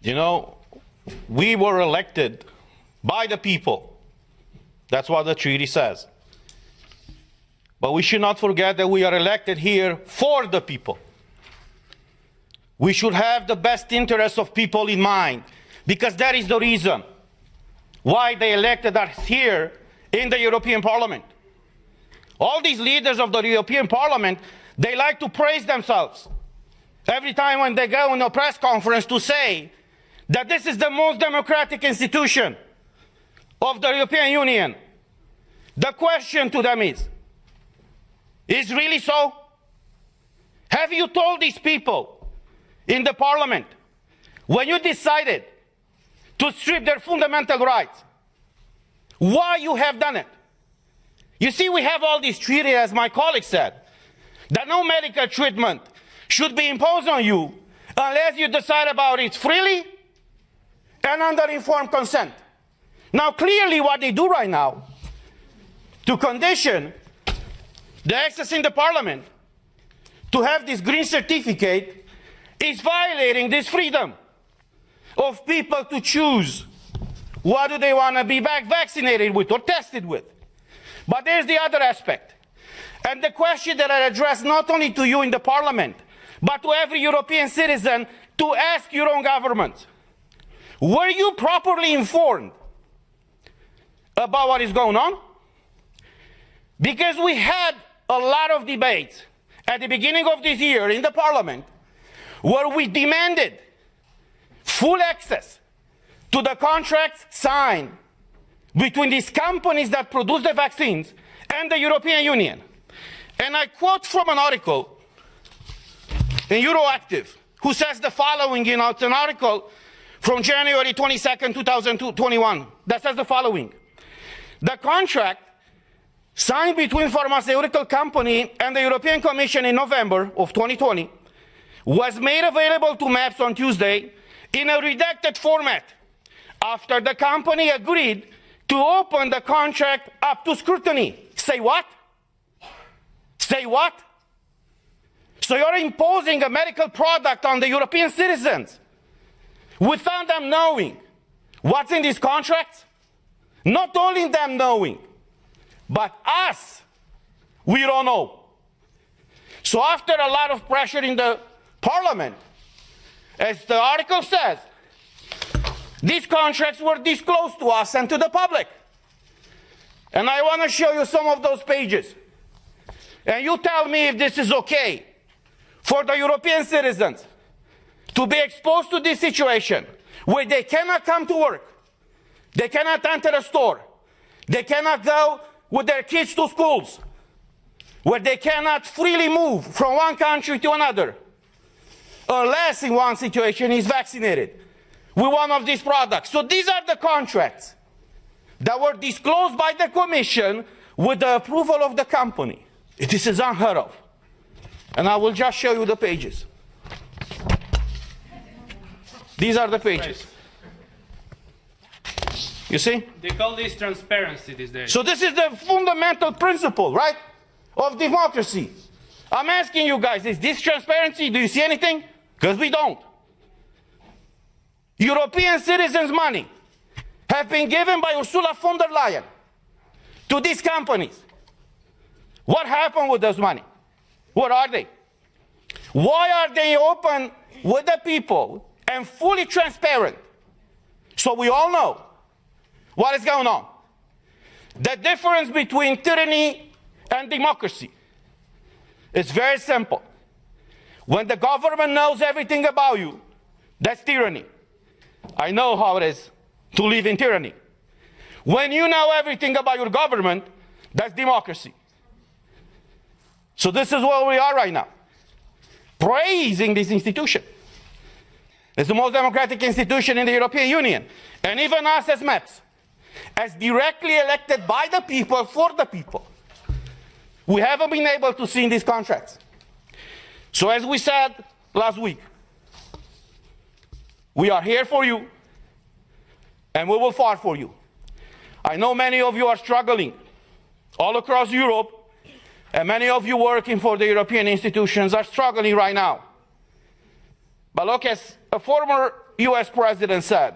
You know, we were elected by the people. That's what the treaty says. But we should not forget that we are elected here for the people. We should have the best interests of people in mind, because that is the reason why they elected us here in the European Parliament. All these leaders of the European Parliament, they like to praise themselves every time when they go in a press conference to say that this is the most democratic institution of the European Union. The question to them is really so? Have you told these people in the Parliament, when you decided to strip their fundamental rights, why you have done it? You see, we have all these treaties, as my colleague said, that no medical treatment should be imposed on you unless you decide about it freely and under informed consent. Now, clearly what they do right now to condition the access in the Parliament to have this green certificate is violating this freedom of people to choose what do they want to be vaccinated with or tested with. But there's the other aspect. And the question that I address not only to you in the Parliament, but to every European citizen, to ask your own government. Were you properly informed about what is going on? Because we had a lot of debates at the beginning of this year in the Parliament where we demanded full access to the contracts signed between these companies that produce the vaccines and the European Union. And I quote from an article in Euroactive, who says the following, it's an article from January 22nd, 2021, that says the following. The contract signed between pharmaceutical company and the European Commission in November of 2020 was made available to MEPs on Tuesday in a redacted format after the company agreed to open the contract up to scrutiny. Say what? Say what? So you're imposing a medical product on the European citizens without them knowing what's in these contracts? Not only them knowing, but us, we don't know. So after a lot of pressure in the Parliament, as the article says, these contracts were disclosed to us and to the public. And I want to show you some of those pages. And you tell me if this is okay for the European citizens to be exposed to this situation where they cannot come to work, they cannot enter a store, they cannot go with their kids to schools, where they cannot freely move from one country to another, unless in one situation is vaccinated with one of these products. So these are the contracts that were disclosed by the Commission with the approval of the company. This is unheard of. And I will just show you the pages. These are the pages. You see? They call this transparency these days. So this is the fundamental principle, right, of democracy. I'm asking you guys, is this transparency? Do you see anything? Because we don't. European citizens' money have been given by Ursula von der Leyen to these companies. What happened with those money? What are they? Why are they open with the people and fully transparent so we all know what is going on? The difference between tyranny and democracy is very simple. When the government knows everything about you, that's tyranny. I know how it is to live in tyranny. When you know everything about your government, that's democracy. So this is where we are right now, praising this institution. It's the most democratic institution in the European Union. And even us as MEPs, as directly elected by the people, for the people, we haven't been able to see in these contracts. So as we said last week, we are here for you, and we will fight for you. I know many of you are struggling all across Europe, and many of you working for the European institutions are struggling right now. But look, as a former US president said,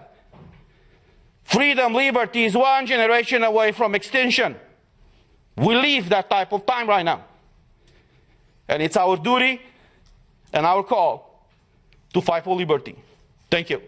freedom, liberty is one generation away from extinction. We live that type of time right now. And it's our duty and our call to fight for liberty. Thank you.